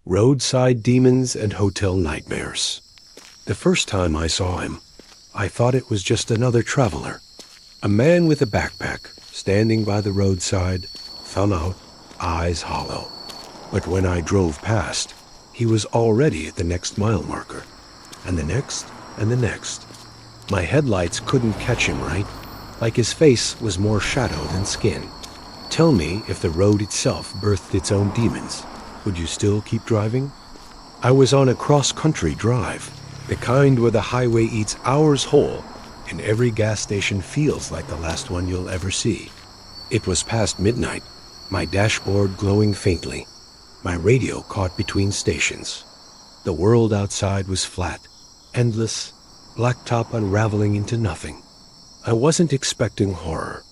Roadside Demons and Hotel Nightmares. The first time I saw him, I thought it was just another traveler. A man with a backpack, standing by the roadside, thumb out, eyes hollow. But when I drove past, he was already at the next mile marker, and the next, and the next. My headlights couldn't catch him right, like his face was more shadow than skin. Tell me if the road itself birthed its own demons. Would you still keep driving? I was on a cross-country drive, the kind where the highway eats hours whole, and every gas station feels like the last one you'll ever see. It was past midnight, my dashboard glowing faintly, my radio caught between stations. The world outside was flat, endless, blacktop unraveling into nothing. I wasn't expecting horror.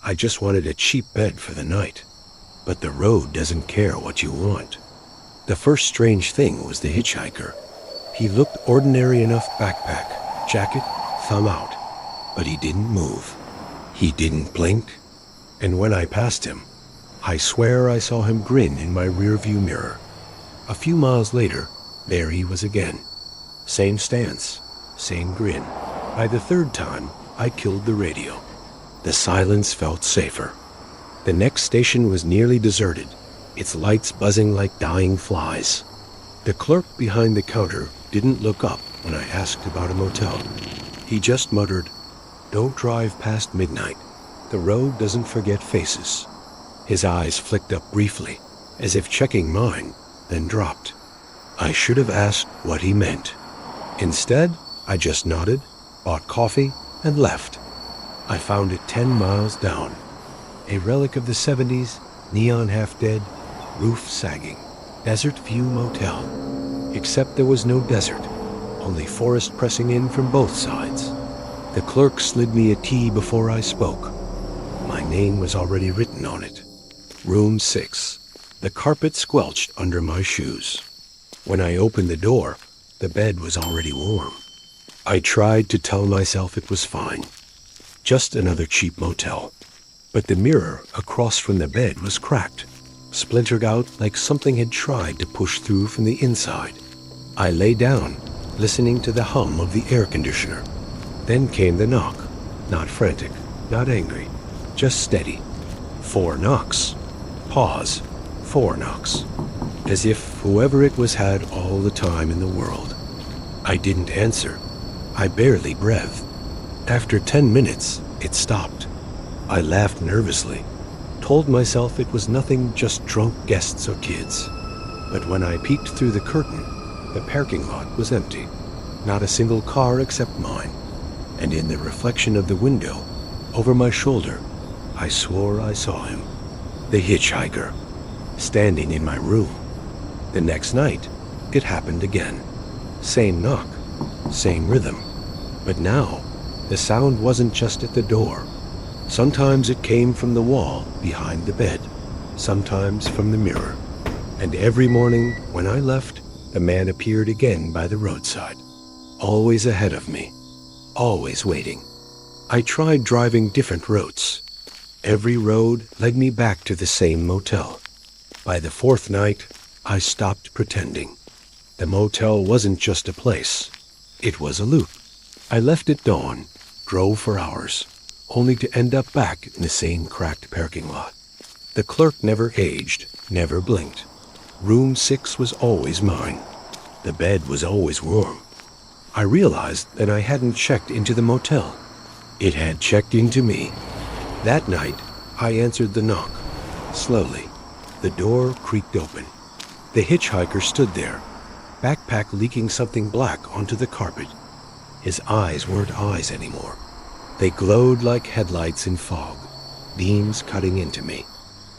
I just wanted a cheap bed for the night. But the road doesn't care what you want. The first strange thing was the hitchhiker. He looked ordinary enough, backpack, jacket, thumb out, but he didn't move. He didn't blink. And when I passed him, I swear I saw him grin in my rearview mirror. A few miles later, there he was again. Same stance, same grin. By the third time, I killed the radio. The silence felt safer. The next station was nearly deserted, its lights buzzing like dying flies. The clerk behind the counter didn't look up when I asked about a motel. He just muttered, "Don't drive past midnight. The road doesn't forget faces." His eyes flicked up briefly, as if checking mine, then dropped. I should have asked what he meant. Instead, I just nodded, bought coffee, and left. I found it 10 miles down. A relic of the 70s, neon half-dead, roof sagging, desert view motel. Except there was no desert, only forest pressing in from both sides. The clerk slid me a tea before I spoke. My name was already written on it. Room 6. The carpet squelched under my shoes. When I opened the door, the bed was already warm. I tried to tell myself it was fine. Just another cheap motel. But the mirror across from the bed was cracked, splintered out like something had tried to push through from the inside. I lay down, listening to the hum of the air conditioner. Then came the knock. Not frantic, not angry, just steady. 4 knocks. Pause. 4 knocks. As if whoever it was had all the time in the world. I didn't answer. I barely breathed. After 10 minutes, it stopped. I laughed nervously, told myself it was nothing, just drunk guests or kids. But when I peeked through the curtain, the parking lot was empty. Not a single car except mine. And in the reflection of the window, over my shoulder, I swore I saw him. The hitchhiker, standing in my room. The next night, it happened again. Same knock, same rhythm. But now, the sound wasn't just at the door. Sometimes it came from the wall behind the bed, sometimes from the mirror. And every morning when I left, the man appeared again by the roadside, always ahead of me, always waiting. I tried driving different routes. Every road led me back to the same motel. By the 4th night, I stopped pretending. The motel wasn't just a place. It was a loop. I left at dawn, drove for hours, only to end up back in the same cracked parking lot. The clerk never aged, never blinked. Room 6 was always mine. The bed was always warm. I realized that I hadn't checked into the motel. It had checked into me. That night, I answered the knock. Slowly, the door creaked open. The hitchhiker stood there, backpack leaking something black onto the carpet. His eyes weren't eyes anymore. They glowed like headlights in fog, beams cutting into me.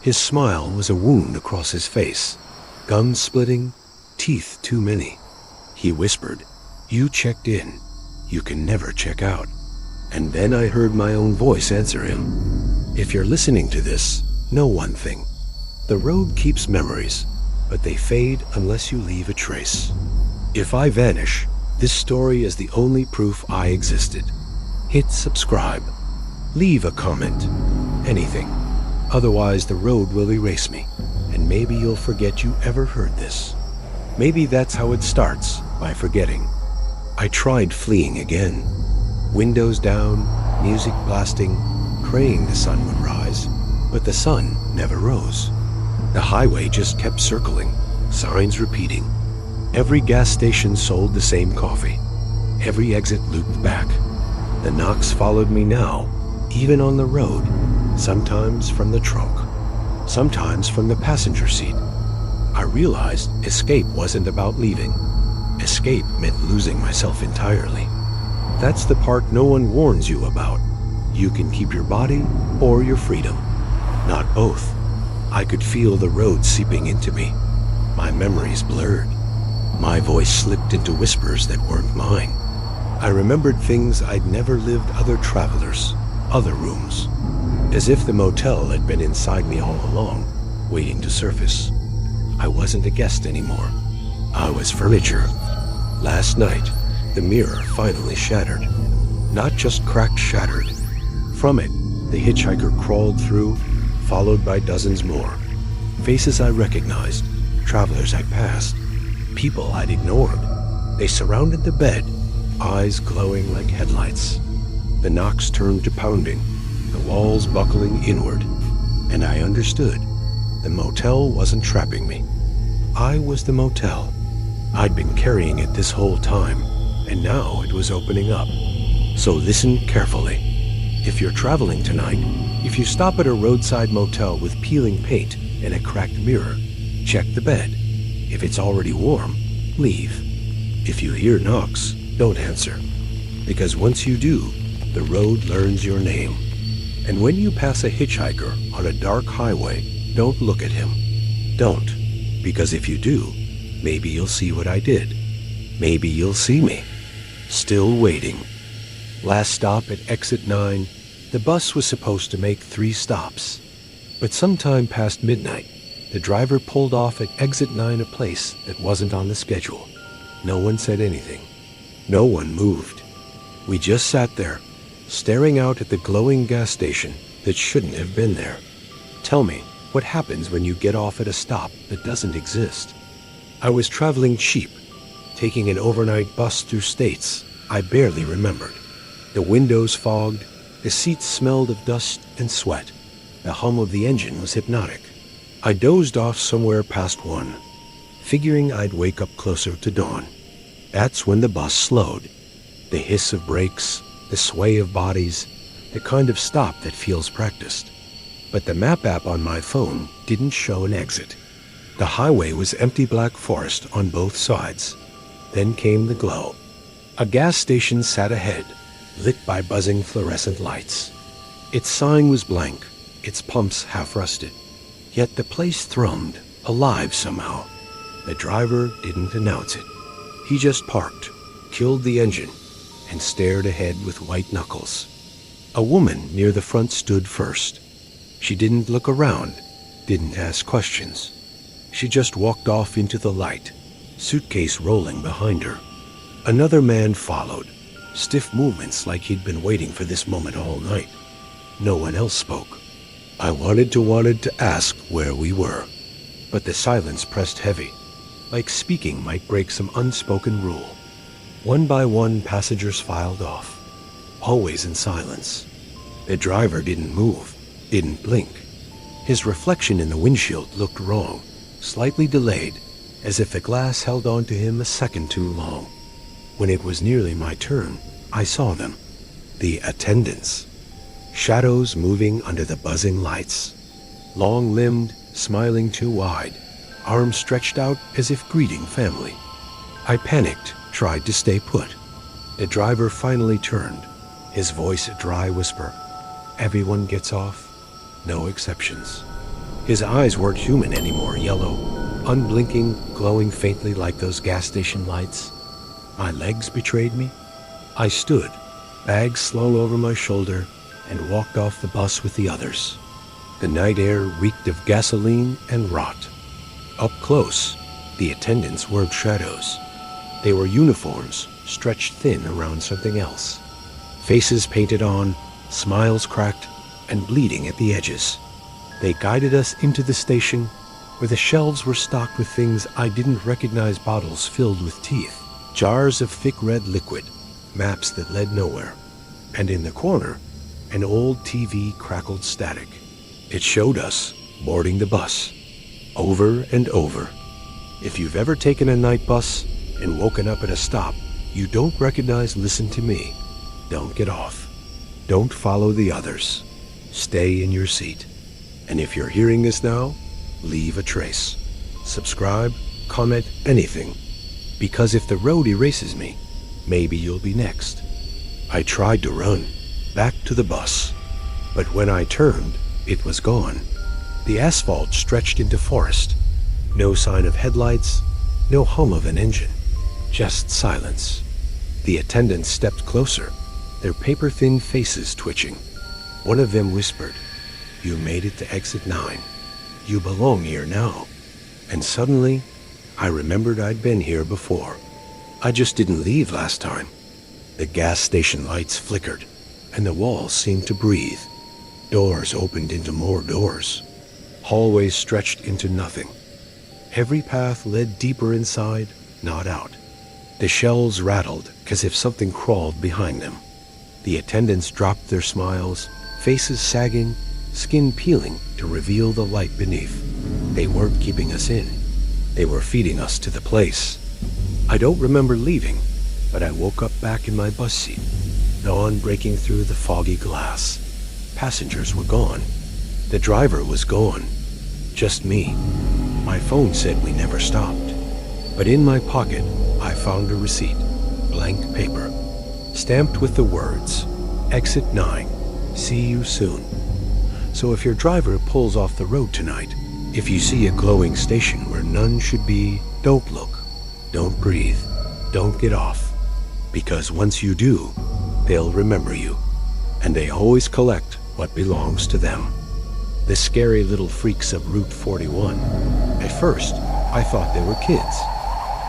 His smile was a wound across his face, gums splitting, teeth too many. He whispered, "You checked in. You can never check out." And then I heard my own voice answer him. If you're listening to this, know one thing. The road keeps memories, but they fade unless you leave a trace. If I vanish, this story is the only proof I existed. Hit subscribe. Leave a comment. Anything. Otherwise, the road will erase me, and maybe you'll forget you ever heard this. Maybe that's how it starts, by forgetting. I tried fleeing again. Windows down, music blasting, praying the sun would rise, but the sun never rose. The highway just kept circling, signs repeating. Every gas station sold the same coffee. Every exit looped back. The knocks followed me now, even on the road, sometimes from the trunk, sometimes from the passenger seat. I realized escape wasn't about leaving. Escape meant losing myself entirely. That's the part no one warns you about. You can keep your body or your freedom. Not both. I could feel the road seeping into me. My memories blurred. My voice slipped into whispers that weren't mine. I remembered things I'd never lived other travelers, other rooms. As if the motel had been inside me all along, waiting to surface. I wasn't a guest anymore. I was furniture. Last night, the mirror finally shattered. Not just cracked, shattered. From it, the hitchhiker crawled through, followed by dozens more. Faces I recognized, travelers I'd passed, people I'd ignored. They surrounded the bed, eyes glowing like headlights. The knocks turned to pounding, the walls buckling inward, and I understood. The motel wasn't trapping me. I was the motel. I'd been carrying it this whole time, and now it was opening up. So listen carefully. If you're traveling tonight, if you stop at a roadside motel with peeling paint and a cracked mirror, check the bed. If it's already warm, leave. If you hear knocks, don't answer. Because once you do, the road learns your name. And when you pass a hitchhiker on a dark highway, don't look at him. Don't. Because if you do, maybe you'll see what I did. Maybe you'll see me. Still waiting. Last stop at exit 9, the bus was supposed to make 3 stops. But sometime past midnight, the driver pulled off at exit 9, a place that wasn't on the schedule. No one said anything. No one moved. We just sat there, staring out at the glowing gas station that shouldn't have been there. Tell me, what happens when you get off at a stop that doesn't exist? I was traveling cheap, taking an overnight bus through states I barely remembered. The windows fogged, the seats smelled of dust and sweat. The hum of the engine was hypnotic. I dozed off somewhere past 1, figuring I'd wake up closer to dawn. That's when the bus slowed. The hiss of brakes, the sway of bodies, the kind of stop that feels practiced. But the map app on my phone didn't show an exit. The highway was empty black forest on both sides. Then came the glow. A gas station sat ahead, lit by buzzing fluorescent lights. Its sign was blank, its pumps half rusted. Yet the place thrummed, alive somehow. The driver didn't announce it. He just parked, killed the engine, and stared ahead with white knuckles. A woman near the front stood first. She didn't look around, didn't ask questions. She just walked off into the light, suitcase rolling behind her. Another man followed, stiff movements like he'd been waiting for this moment all night. No one else spoke. I wanted to ask where we were, but the silence pressed heavy, like speaking might break some unspoken rule. One by one, passengers filed off, always in silence. The driver didn't move, didn't blink. His reflection in the windshield looked wrong, slightly delayed, as if the glass held on to him a second too long. When it was nearly my turn, I saw them. The attendants. Shadows moving under the buzzing lights. Long-limbed, smiling too wide, arms stretched out as if greeting family. I panicked, tried to stay put. The driver finally turned, his voice a dry whisper. Everyone gets off, no exceptions. His eyes weren't human anymore, yellow, unblinking, glowing faintly like those gas station lights. My legs betrayed me. I stood, bags slung over my shoulder, and walked off the bus with the others. The night air reeked of gasoline and rot. Up close, the attendants weren't shadows. They were uniforms stretched thin around something else. Faces painted on, smiles cracked, and bleeding at the edges. They guided us into the station, where the shelves were stocked with things I didn't recognize, bottles filled with teeth, jars of thick red liquid, maps that led nowhere, and in the corner, an old TV crackled static. It showed us boarding the bus, over and over. If you've ever taken a night bus and woken up at a stop you don't recognize, listen to me. Don't get off. Don't follow the others. Stay in your seat. And if you're hearing this now, leave a trace. Subscribe, comment, anything. Because if the road erases me, maybe you'll be next. I tried to run, back to the bus. But when I turned, it was gone. The asphalt stretched into forest. No sign of headlights, no hum of an engine. Just silence. The attendants stepped closer, their paper-thin faces twitching. One of them whispered, "You made it to exit 9. You belong here now." And suddenly, I remembered I'd been here before. I just didn't leave last time. The gas station lights flickered, and the walls seemed to breathe. Doors opened into more doors. Hallways stretched into nothing. Every path led deeper inside, not out. The shelves rattled as if something crawled behind them. The attendants dropped their smiles, faces sagging, skin peeling to reveal the light beneath. They weren't keeping us in. They were feeding us to the place. I don't remember leaving, but I woke up back in my bus seat, dawn breaking through the foggy glass. Passengers were gone. The driver was gone. Just me. My phone said we never stopped. But in my pocket, I found a receipt, blank paper, stamped with the words, "Exit 9, see you soon." So if your driver pulls off the road tonight, if you see a glowing station where none should be, don't look, don't breathe, don't get off. Because once you do, they'll remember you, and they always collect what belongs to them. The scary little freaks of Route 41. At first, I thought they were kids.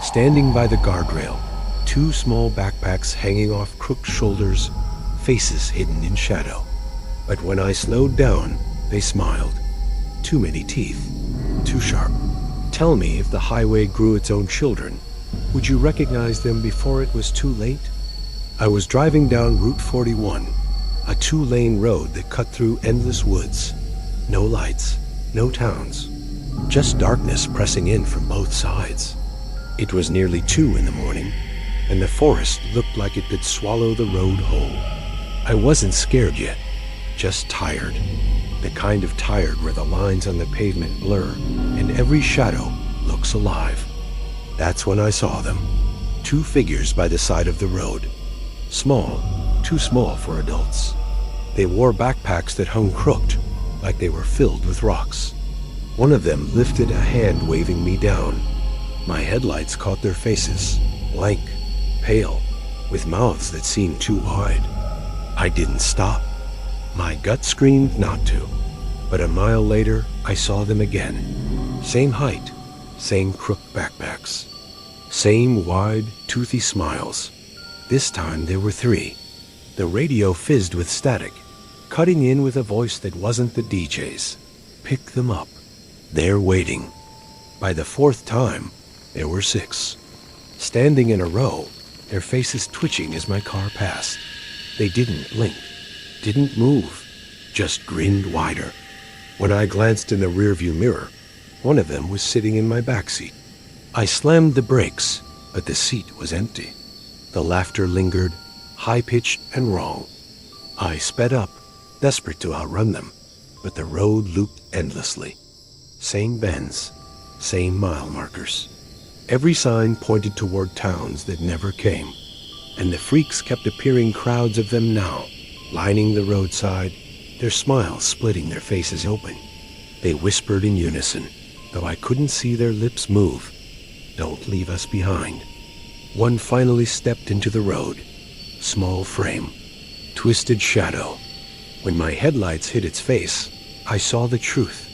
Standing by the guardrail, two small backpacks hanging off crooked shoulders, faces hidden in shadow. But when I slowed down, they smiled. Too many teeth, too sharp. Tell me, if the highway grew its own children, would you recognize them before it was too late? I was driving down Route 41, a two-lane road that cut through endless woods. No lights, no towns, just darkness pressing in from both sides. It was nearly 2 in the morning, and the forest looked like it could swallow the road whole. I wasn't scared yet, just tired. The kind of tired where the lines on the pavement blur, and every shadow looks alive. That's when I saw them. 2 figures by the side of the road. Small, too small for adults. They wore backpacks that hung crooked, like they were filled with rocks. One of them lifted a hand waving me down. My headlights caught their faces, blank, pale, with mouths that seemed too wide. I didn't stop. My gut screamed not to. But a mile later, I saw them again. Same height, same crooked backpacks. Same wide, toothy smiles. This time there were 3. The radio fizzed with static, cutting in with a voice that wasn't the DJ's. Pick them up. They're waiting. By the 4th time, there were 6. Standing in a row, their faces twitching as my car passed. They didn't blink, didn't move, just grinned wider. When I glanced in the rearview mirror, one of them was sitting in my backseat. I slammed the brakes, but the seat was empty. The laughter lingered, high-pitched and wrong. I sped up, desperate to outrun them, but the road looped endlessly. Same bends, same mile markers. Every sign pointed toward towns that never came, and the freaks kept appearing, crowds of them now, lining the roadside, their smiles splitting their faces open. They whispered in unison, though I couldn't see their lips move. Don't leave us behind. One finally stepped into the road. Small frame, twisted shadow. When my headlights hit its face, I saw the truth.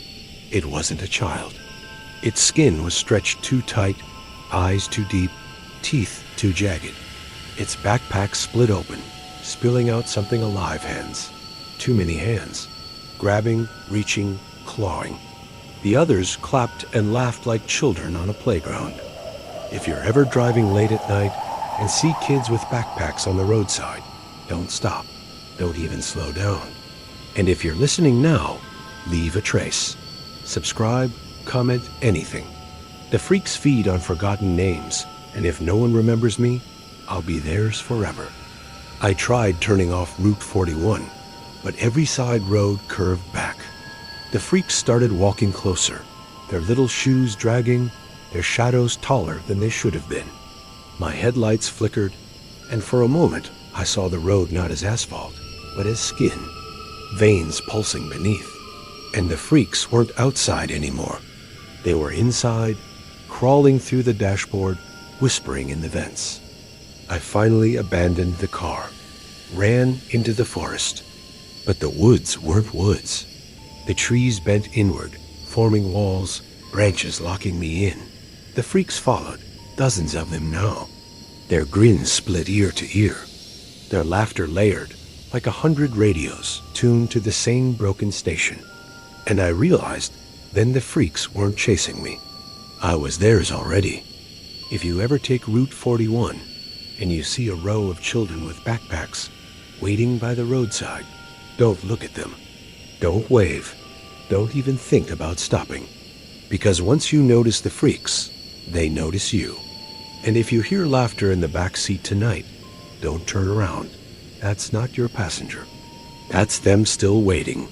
It wasn't a child. Its skin was stretched too tight, eyes too deep, teeth too jagged. Its backpack split open, spilling out something alive. Hands. Too many hands. Grabbing, reaching, clawing. The others clapped and laughed like children on a playground. If you're ever driving late at night and see kids with backpacks on the roadside, don't stop. Don't even slow down. And if you're listening now, leave a trace. Subscribe, comment, anything. The freaks feed on forgotten names, and if no one remembers me, I'll be theirs forever. I tried turning off Route 41, but every side road curved back. The freaks started walking closer, their little shoes dragging, their shadows taller than they should have been. My headlights flickered, and for a moment I saw the road not as asphalt, but as skin, veins pulsing beneath. And the freaks weren't outside anymore. They were inside, crawling through the dashboard, whispering in the vents. I finally abandoned the car, ran into the forest. But the woods weren't woods. The trees bent inward, forming walls, branches locking me in. The freaks followed, dozens of them now. Their grins split ear to ear, their laughter layered like 100 radios tuned to the same broken station. And I realized then the freaks weren't chasing me. I was theirs already. If you ever take Route 41 and you see a row of children with backpacks waiting by the roadside, don't look at them. Don't wave. Don't even think about stopping. Because once you notice the freaks, they notice you. And if you hear laughter in the back seat tonight, don't turn around. That's not your passenger. That's them still waiting.